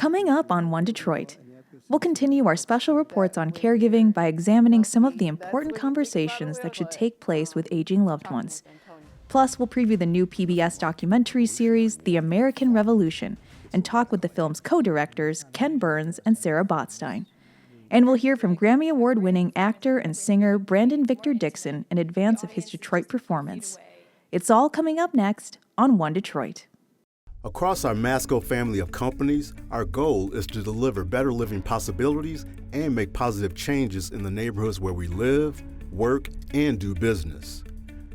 Coming up on One Detroit, we'll continue our special reports on caregiving by examining some of the important conversations that should take place with aging loved ones. Plus, we'll preview the new PBS documentary series, The American Revolution, and talk with the film's co-directors, Ken Burns and Sarah Botstein. And we'll hear from Grammy Award-winning actor and singer Brandon Victor Dixon in advance of his Detroit performance. It's all coming up next on One Detroit. Across our Masco family of companies, our goal is to deliver better living possibilities and make positive changes in the neighborhoods where we live, work, and do business.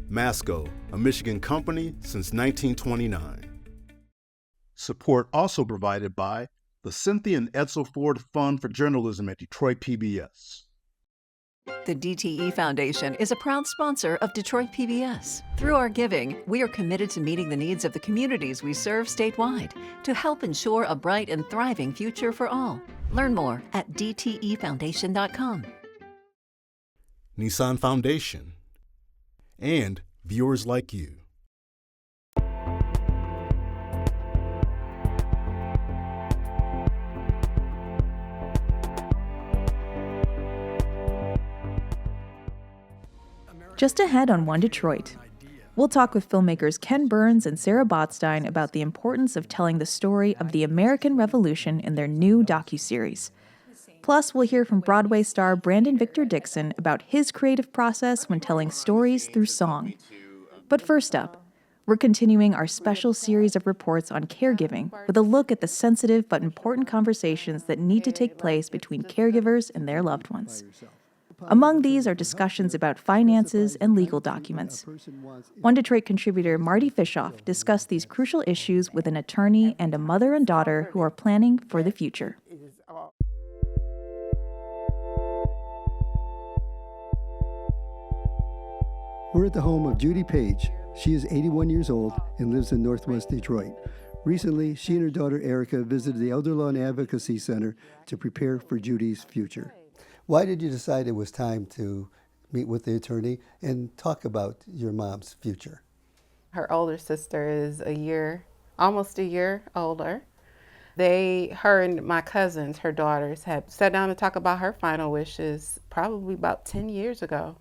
Masco, a Michigan company since 1929. Support also provided by the Cynthia and Edsel Ford Fund for Journalism at Detroit PBS. The DTE Foundation is a proud sponsor of Detroit PBS. Through our giving, we are committed to meeting the needs of the communities we serve statewide to help ensure a bright and thriving future for all. Learn more at dtefoundation.com. Nissan Foundation, and viewers like you. Just ahead on One Detroit, we'll talk with filmmakers Ken Burns and Sarah Botstein about the importance of telling the story of the American Revolution in their new docuseries. Plus, we'll hear from Broadway star Brandon Victor Dixon about his creative process when telling stories through song. But first up, we're continuing our special series of reports on caregiving with a look at the sensitive but important conversations that need to take place between caregivers and their loved ones. Among these are discussions about finances and legal documents. One Detroit contributor Marty Fishoff discussed these crucial issues with an attorney and a mother and daughter who are planning for the future. We're at the home of Judy Page. She is 81 years old and lives in Northwest Detroit. Recently, she and her daughter Erica visited the Elder Law and Advocacy Center to prepare for Judy's future. Why did you decide it was time to meet with the attorney and talk about your mom's future? Her older sister is almost a year older. Her and my cousins, her daughters, had sat down to talk about her final wishes probably about 10 years ago,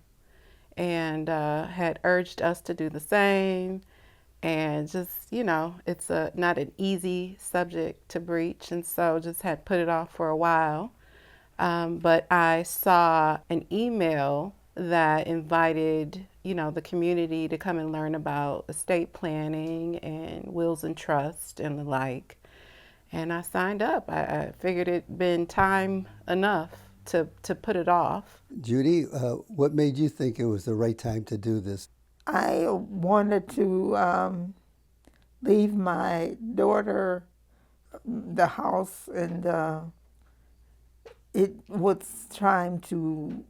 and had urged us to do the same. And just, it's not an easy subject to breach, and so just had put it off for a while. But I saw an email that invited, the community to come and learn about estate planning and wills and trust and the like. And I signed up. I figured it'd been time enough to put it off. Judy, what made you think it was the right time to do this? I wanted to leave my daughter the house, and it was time to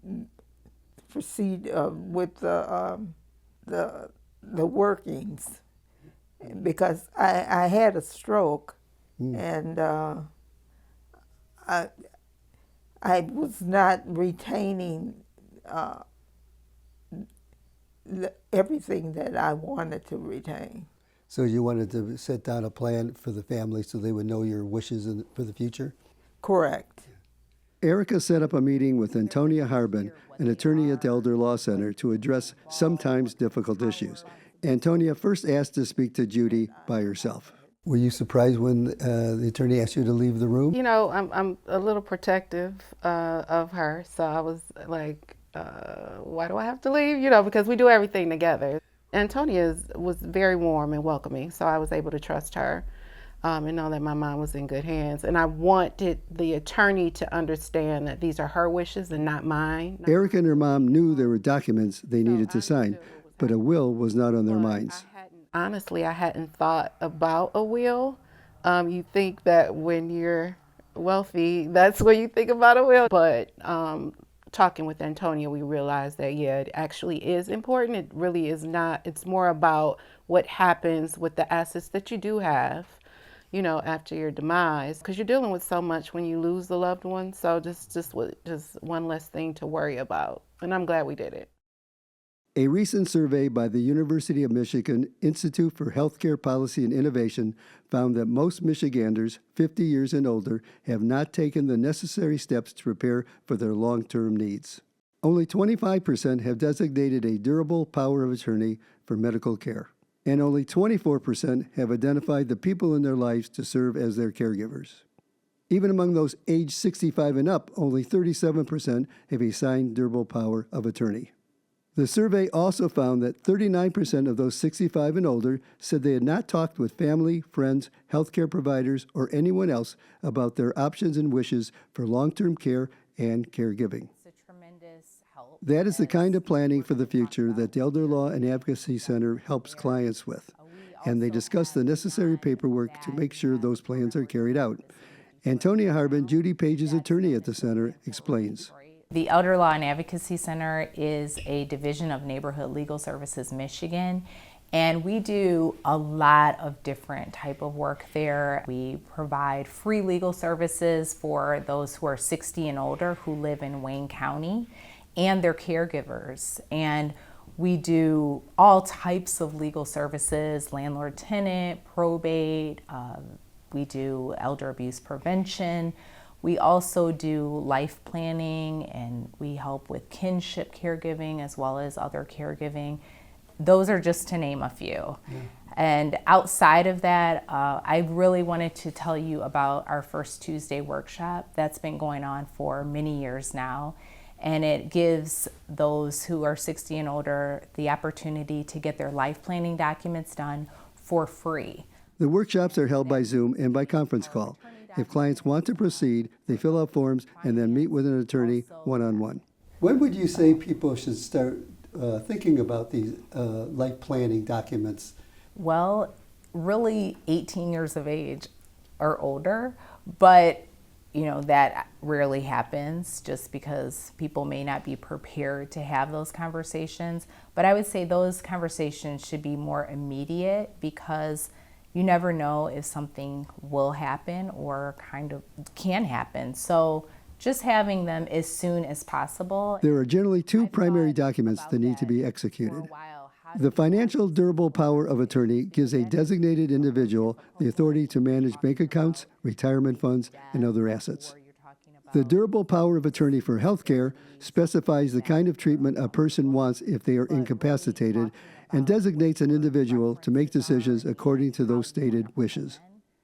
proceed with the workings, because I had a stroke, and I was not retaining everything that I wanted to retain. So you wanted to set down a plan for the family so they would know your wishes for the future? Correct. Erica set up a meeting with Antonia Harbin, an attorney at the Elder Law Center, to address sometimes difficult issues. Antonia first asked to speak to Judy by herself. Were you surprised when the attorney asked you to leave the room? I'm a little protective of her, so I was like, why do I have to leave? Because we do everything together. Antonia was very warm and welcoming, so I was able to trust her and know that my mom was in good hands. And I wanted the attorney to understand that these are her wishes and not mine. Erica and her mom knew there were documents they needed to sign, but a will was not on their minds. Honestly, I hadn't thought about a will. You think that when you're wealthy, that's when you think about a will. But talking with Antonia, we realized that, it actually is important. It really is not. It's more about what happens with the assets that you do have, after your demise, because you're dealing with so much when you lose the loved one. So just one less thing to worry about. And I'm glad we did it. A recent survey by the University of Michigan Institute for Healthcare Policy and Innovation found that most Michiganders 50 years and older have not taken the necessary steps to prepare for their long-term needs. Only 25% have designated a durable power of attorney for medical care, and only 24% have identified the people in their lives to serve as their caregivers. Even among those aged 65 and up, only 37% have a signed durable power of attorney. The survey also found that 39% of those 65 and older said they had not talked with family, friends, healthcare providers, or anyone else about their options and wishes for long-term care and caregiving. That is the kind of planning for the future that the Elder Law and Advocacy Center helps clients with, and they discuss the necessary paperwork to make sure those plans are carried out. Antonia Harbin, Judy Page's attorney at the center, explains. The Elder Law and Advocacy Center is a division of Neighborhood Legal Services Michigan, and we do a lot of different type of work there. We provide free legal services for those who are 60 and older who live in Wayne County and their caregivers. And we do all types of legal services, landlord-tenant, probate, we do elder abuse prevention. We also do life planning, and we help with kinship caregiving as well as other caregiving. Those are just to name a few. Yeah. And outside of that, I really wanted to tell you about our First Tuesday workshop that's been going on for many years now. And it gives those who are 60 and older the opportunity to get their life planning documents done for free. The workshops are held by Zoom and by conference call. If clients want to proceed, they fill out forms and then meet with an attorney one-on-one. When would you say people should start thinking about these life planning documents? Well, really 18 years of age or older, but that rarely happens just because people may not be prepared to have those conversations. But I would say those conversations should be more immediate because you never know if something will happen or kind of can happen. So just having them as soon as possible. There are generally two primary documents that need to be executed. The financial durable power of attorney gives a designated individual the authority to manage bank accounts, retirement funds, and other assets. The durable power of attorney for healthcare specifies the kind of treatment a person wants if they are incapacitated and designates an individual to make decisions according to those stated wishes.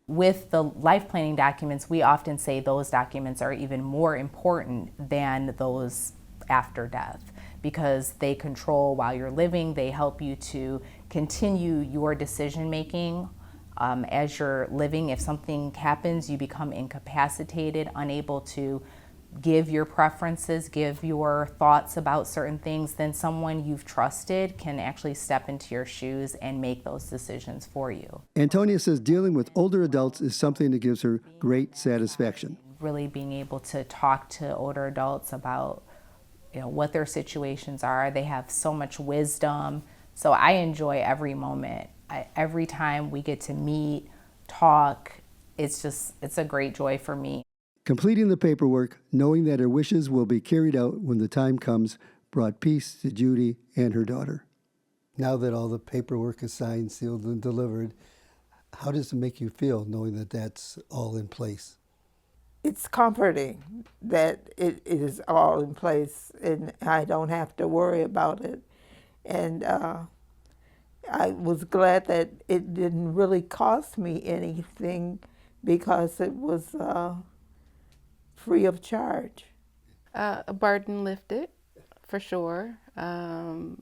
With the life planning documents, we often say those documents are even more important than those after death because they control while you're living. They help you to continue your decision making as you're living. If something happens, you become incapacitated, unable to give your preferences, give your thoughts about certain things, then someone you've trusted can actually step into your shoes and make those decisions for you. Antonia says dealing with older adults is something that gives her great satisfaction. Really being able to talk to older adults about what their situations are. They have so much wisdom. So I enjoy every moment. Every time we get to meet, talk, it's a great joy for me. Completing the paperwork, knowing that her wishes will be carried out when the time comes, brought peace to Judy and her daughter. Now that all the paperwork is signed, sealed, and delivered, how does it make you feel knowing that that's all in place? It's comforting that it is all in place and I don't have to worry about it. And I was glad that it didn't really cost me anything because it was free of charge. A burden lifted, for sure,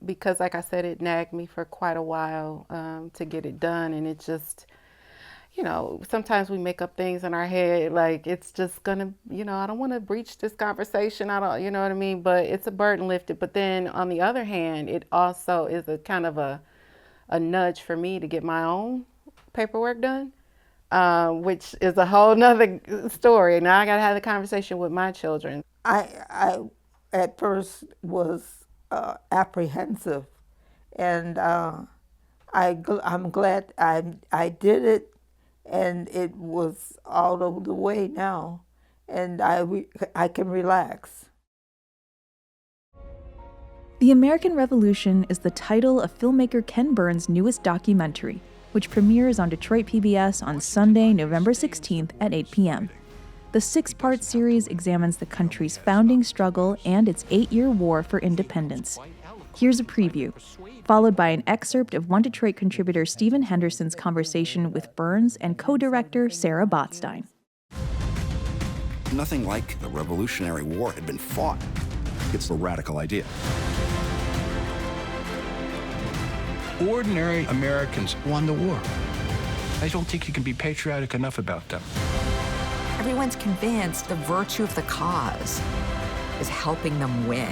because like I said, it nagged me for quite a while to get it done, and it just, sometimes we make up things in our head, like it's just gonna, I don't want to breach this conversation, I don't, you know what I mean, but it's a burden lifted. But then on the other hand, it also is a kind of a nudge for me to get my own paperwork done. Which is a whole nother story. Now I got to have the conversation with my children. I at first was apprehensive, and I'm glad I did it, and it was all over the way now, and I can relax. The American Revolution is the title of filmmaker Ken Burns' newest documentary, which premieres on Detroit PBS on Sunday, November 16th at 8 p.m. The 6-part series examines the country's founding struggle and its 8-year war for independence. Here's a preview, followed by an excerpt of One Detroit contributor Stephen Henderson's conversation with Burns and co-director Sarah Botstein. Nothing like the Revolutionary War had been fought. It's a radical idea. Ordinary Americans won the war. I don't think you can be patriotic enough about them. Everyone's convinced the virtue of the cause is helping them win.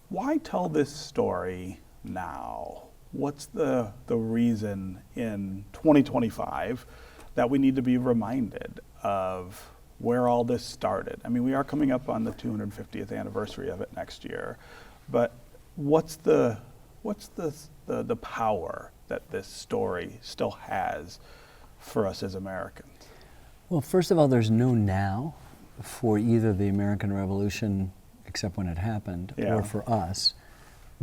Why tell this story now? What's the reason in 2025 that we need to be reminded of where all this started? I mean, we are coming up on the 250th anniversary of it next year, but what's the power that this story still has for us as Americans? Well, first of all, there's no now for either the American Revolution, except when it happened, Yeah. or for us,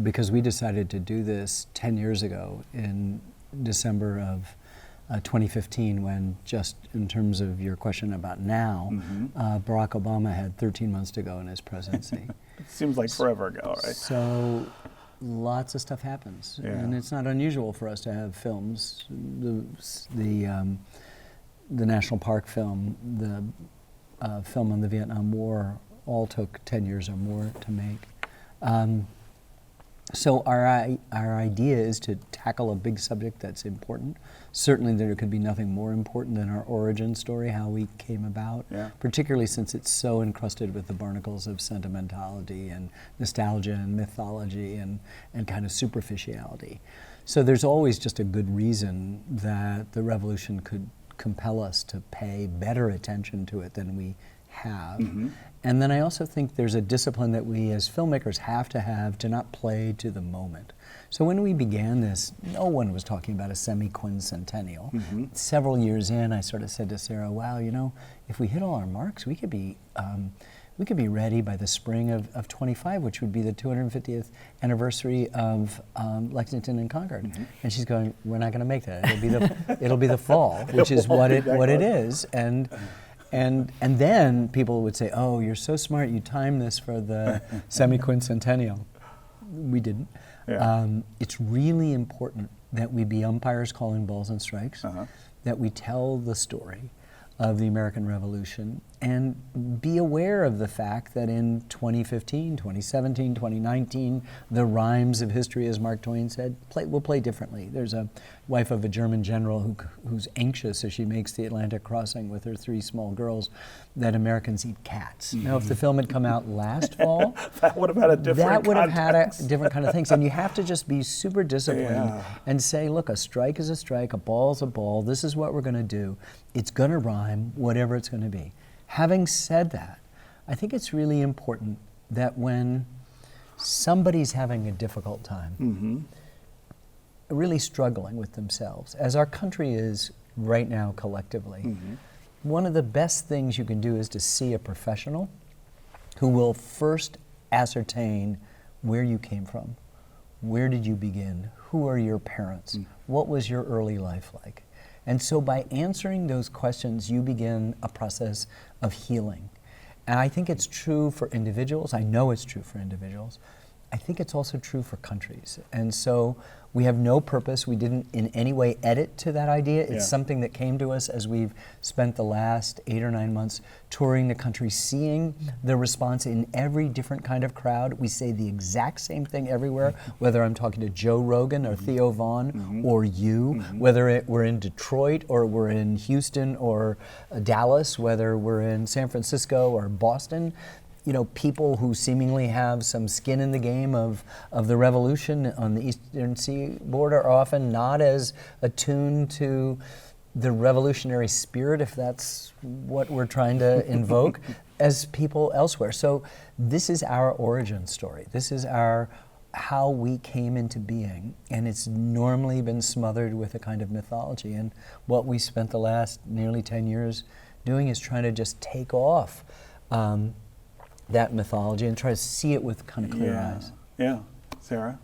because we decided to do this 10 years ago in December of 2015, when, just in terms of your question about now, Barack Obama had 13 months to go in his presidency. It seems like forever ago, right? So lots of stuff happens, Yeah. and it's not unusual for us to have films. The National Park film, the film on the Vietnam War, all took 10 years or more to make. So our idea is to tackle a big subject that's important. Certainly there could be nothing more important than our origin story, how we came about, particularly since it's so encrusted with the barnacles of sentimentality and nostalgia and mythology and kind of superficiality. So there's always just a good reason that the revolution could compel us to pay better attention to it than we have. And then I also think there's a discipline that we as filmmakers have to not play to the moment. So when we began this, no one was talking about a semi-quincentennial. Several years in, I sort of said to Sarah, wow, you know, if we hit all our marks, we could be ready by the spring of 25, which would be the 250th anniversary of Lexington and Concord. And she's going, we're not going to make that. It'll be the fall, which is what it is. And then people would say, oh, you're so smart, you timed this for the semi-quincentennial. We didn't. It's really important that we be umpires calling balls and strikes, that we tell the story of the American Revolution, and be aware of the fact that in 2015, 2017, 2019, the rhymes of history, as Mark Twain said, will play differently. There's a wife of a German general who's anxious as she makes the Atlantic crossing with her 3 small girls that Americans eat cats. Now, if the film had come out last fall, that would have had a different different kind of things. And you have to just be super disciplined and say, look, a strike is a strike, a ball is a ball, this is what we're going to do. It's going to rhyme, whatever it's going to be. Having said that, I think it's really important that when somebody's having a difficult time, really struggling with themselves, as our country is right now collectively, one of the best things you can do is to see a professional who will first ascertain where you came from, where did you begin, who are your parents, what was your early life like. And so by answering those questions, you begin a process of healing. And I think it's true for individuals. I know it's true for individuals. I think it's also true for countries. And so we have no purpose. We didn't in any way edit to that idea. It's something that came to us as we've spent the last 8 or 9 months touring the country, seeing the response in every different kind of crowd. We say the exact same thing everywhere, whether I'm talking to Joe Rogan or Theo Vaughn or you, whether we're in Detroit or we're in Houston or Dallas, whether we're in San Francisco or Boston. You know, people who seemingly have some skin in the game of the revolution on the Eastern Seaboard are often not as attuned to the revolutionary spirit, if that's what we're trying to invoke, as people elsewhere. So this is our origin story. This is our how we came into being, and it's normally been smothered with a kind of mythology. And what we spent the last nearly 10 years doing is trying to just take off that mythology and try to see it with kind of clear eyes. Yeah. Sarah?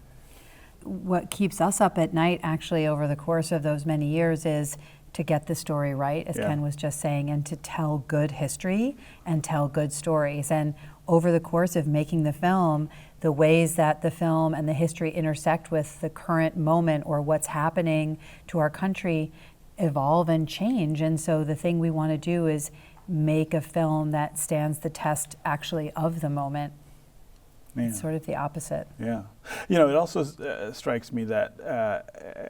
What keeps us up at night, actually, over the course of those many years is to get the story right, as Ken was just saying, and to tell good history and tell good stories. And over the course of making the film, the ways that the film and the history intersect with the current moment or what's happening to our country evolve and change. And so the thing we want to do is make a film that stands the test actually of the moment. It's sort of the opposite. Yeah. You know, it also strikes me that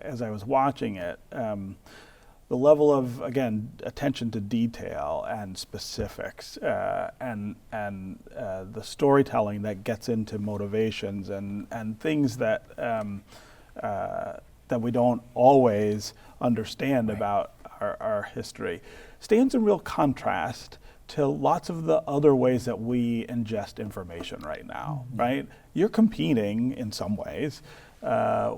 as I was watching it, the level of, again, attention to detail and specifics and the storytelling that gets into motivations and things that that we don't always understand about our history stands in real contrast to lots of the other ways that we ingest information right now, right? You're competing in some ways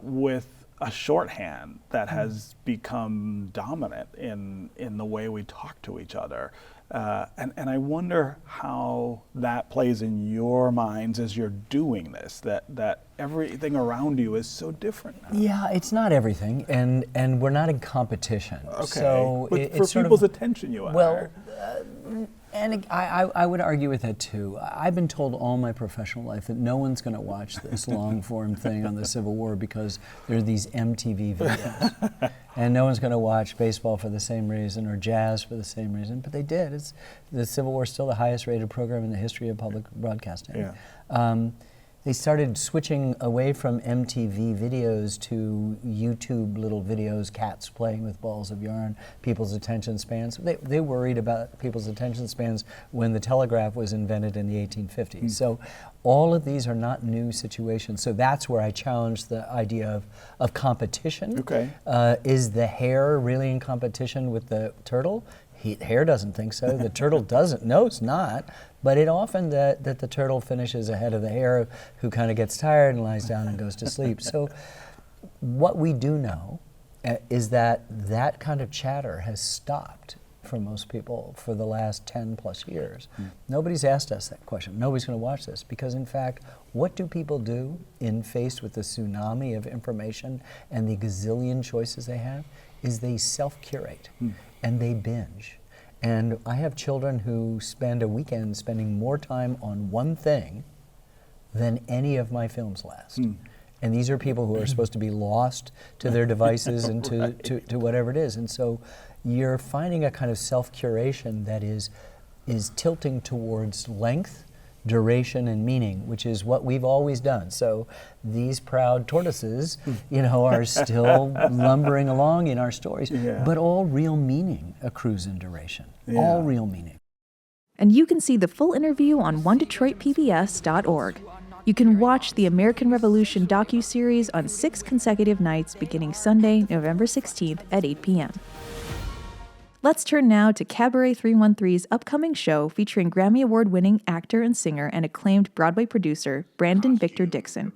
with a shorthand that has become dominant in the way we talk to each other. And I wonder how that plays in your minds as you're doing this, that everything around you is so different now. Yeah, it's not everything, and we're not in competition. Okay, so but for people's attention you are. Well, and I would argue with that too. I've been told all my professional life that no one's going to watch this long form thing on the Civil War because there are these MTV videos. And no one's going to watch baseball for the same reason or jazz for the same reason, but they did. The Civil War is still the highest rated program in the history of public broadcasting. Yeah. They started switching away from MTV videos to YouTube little videos, cats playing with balls of yarn, people's attention spans. They worried about people's attention spans when the telegraph was invented in the 1850s. So all of these are not new situations. So that's where I challenge the idea of competition. Okay. Is the hare really in competition with the turtle? The hare doesn't think so. The turtle doesn't. No, it's not. But it often that the turtle finishes ahead of the hare, who kind of gets tired and lies down and goes to sleep. So what we do know is that that kind of chatter has stopped for most people for the last 10 plus years. Nobody's asked us that question. Nobody's going to watch this because, in fact, what do people do in faced with the tsunami of information and the gazillion choices they have is they self-curate and they binge. And I have children who spend a weekend spending more time on one thing than any of my films last. And these are people who are supposed to be lost to their devices and to whatever it is. And so you're finding a kind of self-curation that is tilting towards length, duration, and meaning, which is what we've always done. So these proud tortoises, are still lumbering along in our stories, but all real meaning accrues in duration. All real meaning. And you can see the full interview on onedetroitpbs.org. You can watch the American Revolution docuseries on 6 consecutive nights beginning Sunday, November 16th at 8 p.m. Let's turn now to Cabaret 313's upcoming show featuring Grammy Award-winning actor and singer and acclaimed Broadway producer Brandon Victor Dixon.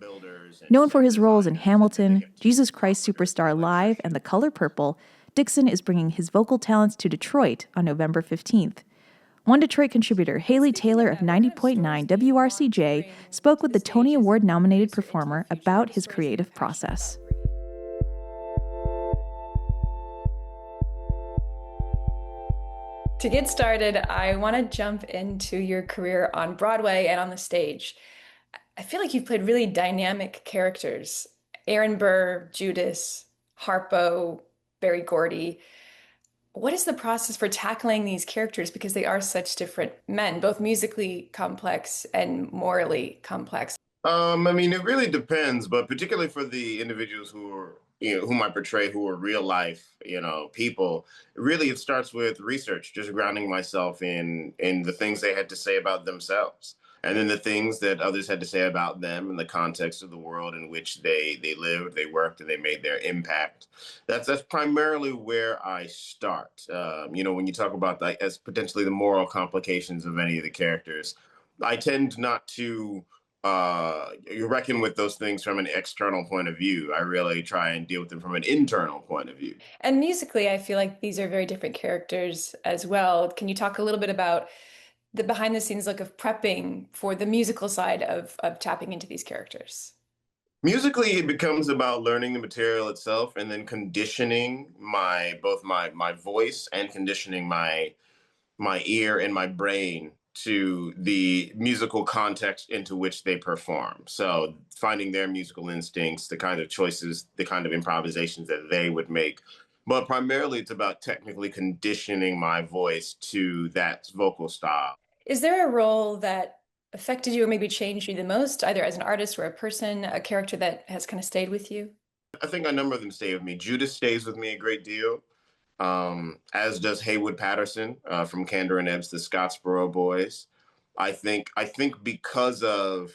Known for his roles in Hamilton, Jesus Christ Superstar Live, and The Color Purple, Dixon is bringing his vocal talents to Detroit on November 15th. One Detroit contributor, Haley Taylor of 90.9 WRCJ, spoke with the Tony Award-nominated performer about his creative process. To get started, I want to jump into your career on Broadway and on the stage. I feel like you've played really dynamic characters. Aaron Burr, Judas, Harpo, Berry Gordy. What is the process for tackling these characters? Because they are such different men, both musically complex and morally complex. It really depends, but particularly for the individuals who are, whom I portray, who are real life, people, really it starts with research, just grounding myself in the things they had to say about themselves. And then the things that others had to say about them in the context of the world in which they lived, they worked, and they made their impact. That's primarily where I start. When you talk about as potentially the moral complications of any of the characters, I tend not to you reckon with those things from an external point of view. I really try and deal with them from an internal point of view. And musically, I feel like these are very different characters as well. Can you talk a little bit about the behind the scenes look of prepping for the musical side of tapping into these characters? Musically, it becomes about learning the material itself and then conditioning my voice and conditioning my ear and my brain to the musical context into which they perform. So finding their musical instincts, the kind of choices, the kind of improvisations that they would make. But primarily it's about technically conditioning my voice to that vocal style. Is there a role that affected you or maybe changed you the most, either as an artist or a person, a character that has kind of stayed with you? I think a number of them stay with me. Judas stays with me a great deal, as does Haywood Patterson from Candor and Ebbs, the Scottsboro Boys. I think because of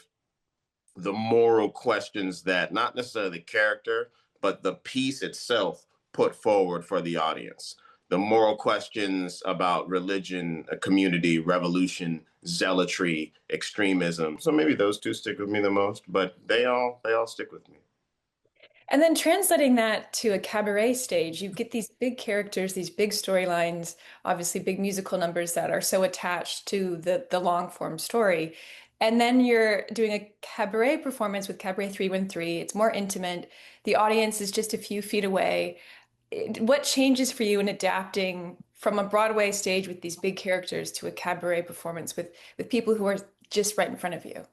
the moral questions that not necessarily the character, but the piece itself put forward for the audience. The moral questions about religion, a community, revolution, zealotry, extremism. So maybe those two stick with me the most, but they all stick with me. And then translating that to a cabaret stage, you get these big characters, these big storylines, obviously big musical numbers that are so attached to the long form story. And then you're doing a cabaret performance with Cabaret 313. It's more intimate. The audience is just a few feet away. What changes for you in adapting from a Broadway stage with these big characters to a cabaret performance with people who are just right in front of you?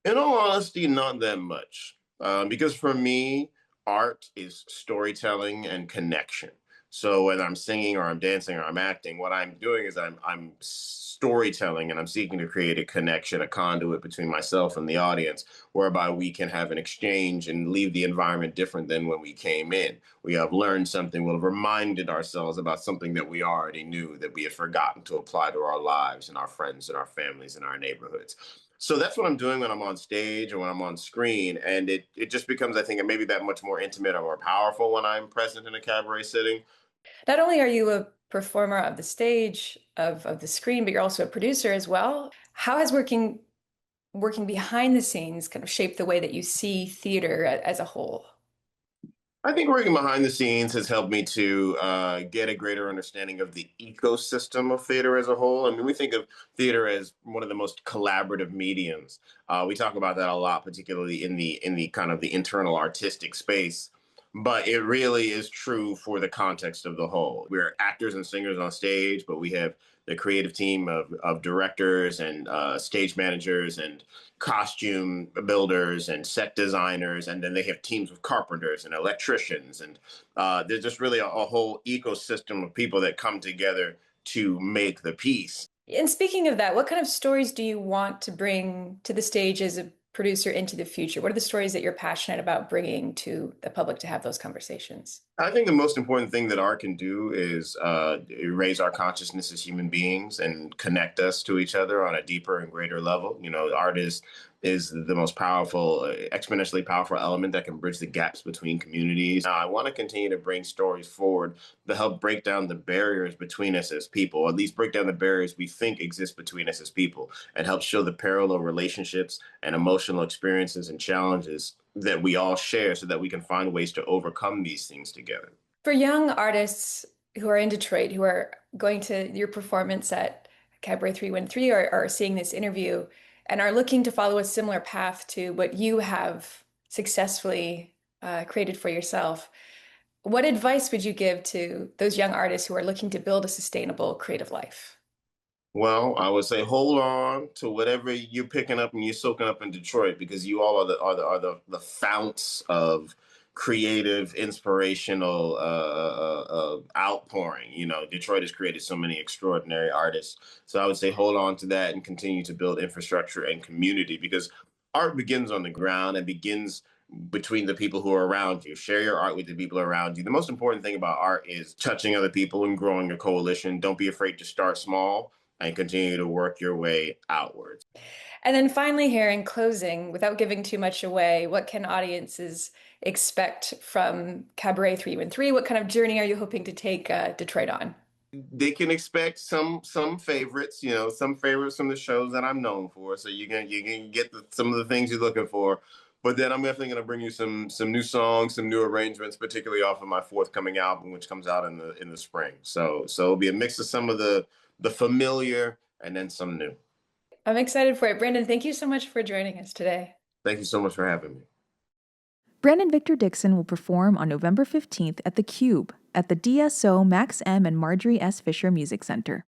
In all honesty, not that much. Because for me, art is storytelling and connection. So whether I'm singing or I'm dancing or I'm acting, what I'm doing is I'm storytelling and I'm seeking to create a connection, a conduit between myself and the audience, whereby we can have an exchange and leave the environment different than when we came in. We have learned something, we'll have reminded ourselves about something that we already knew that we had forgotten to apply to our lives and our friends and our families and our neighborhoods. So that's what I'm doing when I'm on stage or when I'm on screen. And it just becomes, I think, maybe that much more intimate or more powerful when I'm present in a cabaret setting. Not only are you a performer of the stage, of the screen, but you're also a producer as well. How has working behind the scenes kind of shaped the way that you see theater as a whole? I think working behind the scenes has helped me to get a greater understanding of the ecosystem of theater as a whole. I mean, we think of theater as one of the most collaborative mediums. We talk about that a lot, particularly in the kind of the internal artistic space. But it really is true for the context of the whole. We're actors and singers on stage, but we have the creative team of directors and stage managers and costume builders and set designers. And then they have teams of carpenters and electricians. And there's just really a whole ecosystem of people that come together to make the piece. And speaking of that, what kind of stories do you want to bring to the stage as a producer into the future? What are the stories that you're passionate about bringing to the public to have those conversations? I think the most important thing that art can do is raise our consciousness as human beings and connect us to each other on a deeper and greater level. You know, art is the most powerful, exponentially powerful element that can bridge the gaps between communities. Now, I want to continue to bring stories forward to help break down the barriers between us as people, or at least break down the barriers we think exist between us as people, and help show the parallel relationships and emotional experiences and challenges that we all share so that we can find ways to overcome these things together. For young artists who are in Detroit, who are going to your performance at Cabaret 313 or are seeing this interview and are looking to follow a similar path to what you have successfully created for yourself, what advice would you give to those young artists who are looking to build a sustainable creative life? Well, I would say hold on to whatever you're picking up and you're soaking up in Detroit, because you all are the founts of creative, inspirational outpouring. You know, Detroit has created so many extraordinary artists. So I would say hold on to that and continue to build infrastructure and community, because art begins on the ground and begins between the people who are around you. Share your art with the people around you. The most important thing about art is touching other people and growing a coalition. Don't be afraid to start small and continue to work your way outwards. And then finally here in closing, without giving too much away, what can audiences expect from Cabaret 313? What kind of journey are you hoping to take Detroit on? they can expect some favorites, some favorites from the shows that I'm known for. So you can get some of the things you're looking for. But then I'm definitely going to bring you some new songs, some new arrangements, particularly off of my forthcoming album, which comes out in the spring. So it'll be a mix of some of the familiar and then some new. I'm excited for it. Brandon, thank you so much for joining us today. Thank you so much for having me. Brandon Victor Dixon will perform on November 15th at The Cube at the DSO Max M. and Marjorie S. Fisher Music Center.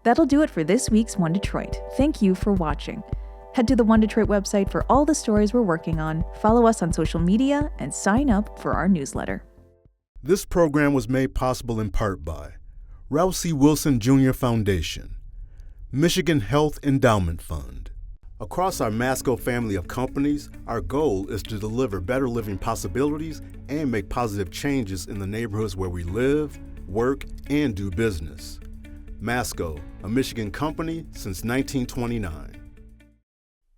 That'll do it for this week's One Detroit. Thank you for watching. Head to the One Detroit website for all the stories we're working on, follow us on social media, and sign up for our newsletter. This program was made possible in part by Ralph C. Wilson Jr. Foundation, Michigan Health Endowment Fund. Across our Masco family of companies, our goal is to deliver better living possibilities and make positive changes in the neighborhoods where we live, work, and do business. Masco, a Michigan company since 1929.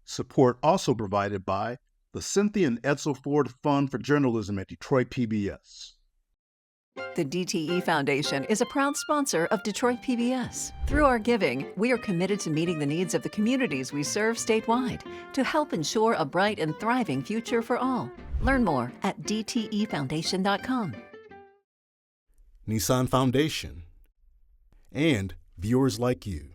Support also provided by the Cynthia and Edsel Ford Fund for Journalism at Detroit PBS. The DTE Foundation is a proud sponsor of Detroit PBS. Through our giving, we are committed to meeting the needs of the communities we serve statewide to help ensure a bright and thriving future for all. Learn more at dtefoundation.com. Nissan Foundation, and viewers like you.